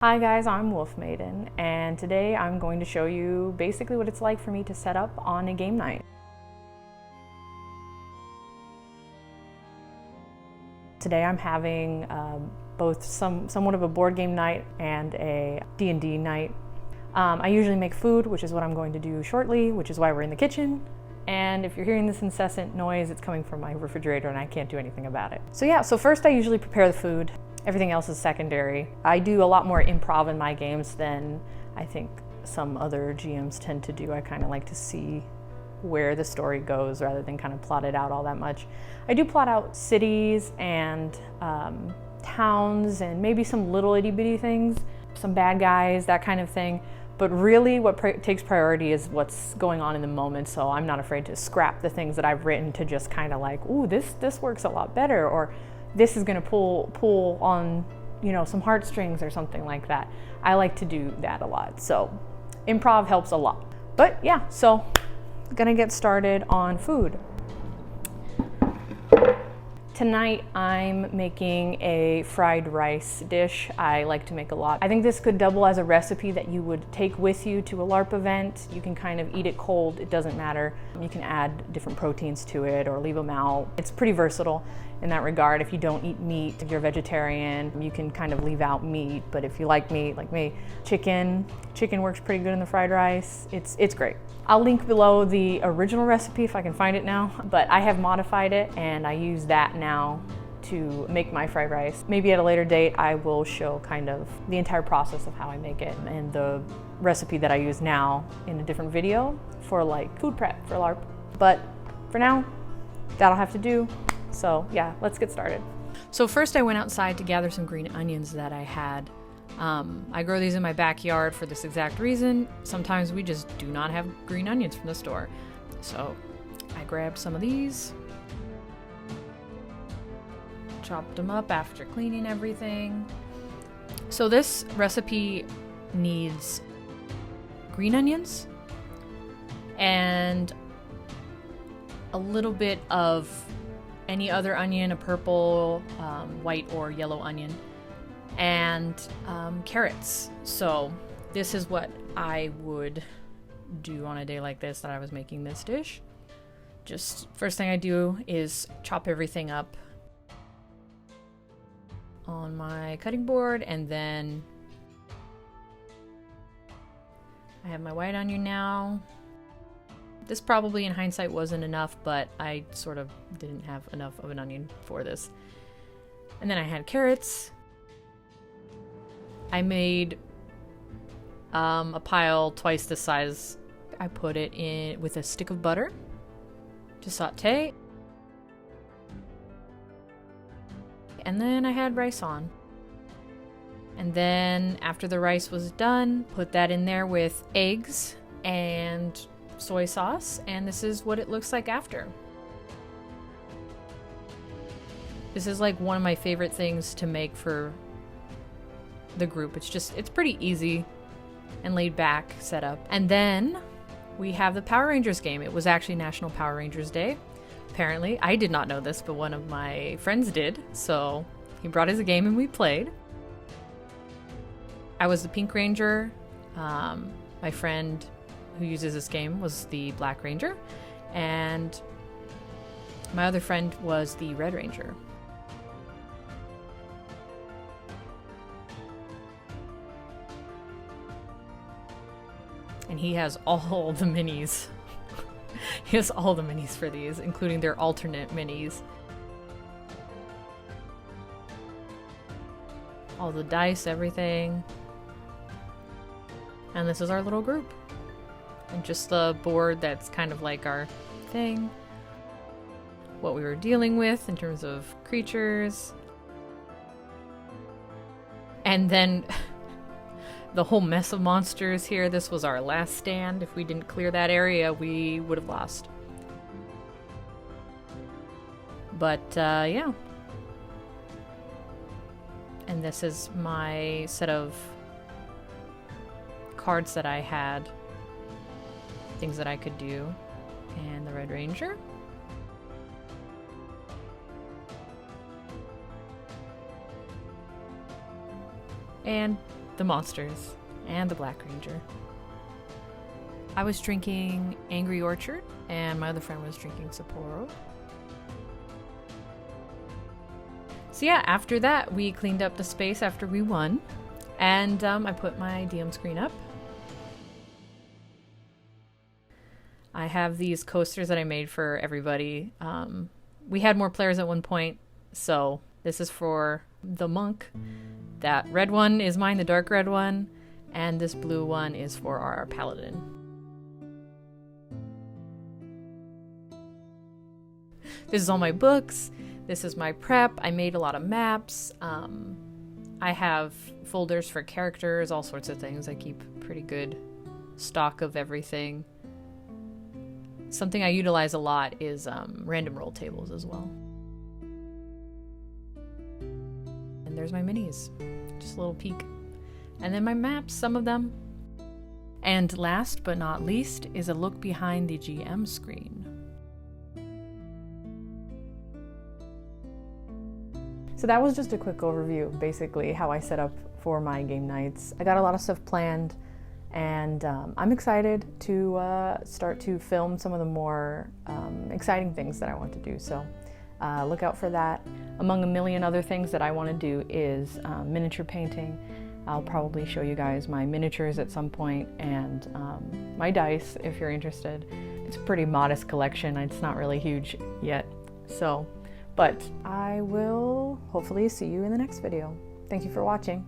Hi guys, I'm Wolf Maiden, and today I'm going to show you basically what it's like for me to set up on a game night. Today I'm having both somewhat of a board game night and a D&D night. I usually make food, which is what I'm going to do shortly, which is why we're in the kitchen. And if you're hearing this incessant noise, it's coming from my refrigerator and I can't do anything about it. So first I usually prepare the food. Everything else is secondary. I do a lot more improv in my games than I think some other GMs tend to do. I kind of like to see where the story goes rather than kind of plot it out all that much. I do plot out cities and towns and maybe some little itty bitty things, some bad guys, that kind of thing. But really what takes priority is what's going on in the moment, so I'm not afraid to scrap the things that I've written to just kind of like, ooh, this works a lot better, or this is going to pull on, some heartstrings or something like that. I like to do that a lot, so improv helps a lot. But yeah, so gonna get started on food. Tonight I'm making a fried rice dish I like to make a lot. I think this could double as a recipe that you would take with you to a LARP event. You can kind of eat it cold, it doesn't matter. You can add different proteins to it or leave them out. It's pretty versatile in that regard. If you don't eat meat, if you're a vegetarian, you can kind of leave out meat, but if you like meat, like me, chicken works pretty good in the fried rice. It's great. I'll link below the original recipe if I can find it now, but I have modified it and I use that now to make my fried rice. Maybe at a later date I will show kind of the entire process of how I make it and the recipe that I use now in a different video for like food prep for LARP. But for now, that'll have to do. So yeah, let's get started. So first I went outside to gather some green onions that I had. I grow these in my backyard for this exact reason. Sometimes we just do not have green onions from the store. So I grabbed some of these, chopped them up after cleaning everything. So this recipe needs green onions and a little bit of any other onion, a purple, white or yellow onion, and carrots. So this is what I would do on a day like this that I was making this dish. Just first thing I do is chop everything up on my cutting board, and then I have my white onion now. This probably in hindsight wasn't enough, but I sort of didn't have enough of an onion for this. And then I had carrots. I made a pile twice this size. I put it in with a stick of butter to saute. And then I had rice on. And then after the rice was done, put that in there with eggs and soy sauce, and this is what it looks like after. This is like one of my favorite things to make for the group. It's pretty easy and laid back setup. And then we have the Power Rangers game. It was actually National Power Rangers Day. Apparently, I did not know this, but one of my friends did. So he brought his game and we played. I was the Pink Ranger. My friend who uses this game was the Black Ranger, and my other friend was the Red Ranger. And he has all the minis. He has all the minis for these, including their alternate minis. All the dice, everything. And this is our little group. And just the board that's kind of like our thing. What we were dealing with in terms of creatures. And then the whole mess of monsters here. This was our last stand. If we didn't clear that area, we would have lost. But yeah. And this is my set of cards that I had. Things that I could do. And the Red Ranger. And the monsters, and the Black Ranger. I was drinking Angry Orchard, and my other friend was drinking Sapporo. So yeah, after that, we cleaned up the space after we won, and I put my DM screen up. I have these coasters that I made for everybody. We had more players at one point, so this is for the monk. That red one is mine, the dark red one, and this blue one is for our paladin. This is all my books. This is my prep. I made a lot of maps. I have folders for characters, all sorts of things. I keep pretty good stock of everything. Something I utilize a lot is random roll tables as well. And there's my minis. Just a little peek. And then my maps, some of them. And last but not least is a look behind the GM screen. So that was just a quick overview of basically how I set up for my game nights. I got a lot of stuff planned, and I'm excited to start to film some of the more exciting things that I want to do. So look out for that. Among a million other things that I want to do is miniature painting. I'll probably show you guys my miniatures at some point, and my dice if you're interested. It's a pretty modest collection. It's not really huge yet. So, but I will hopefully see you in the next video. Thank you for watching.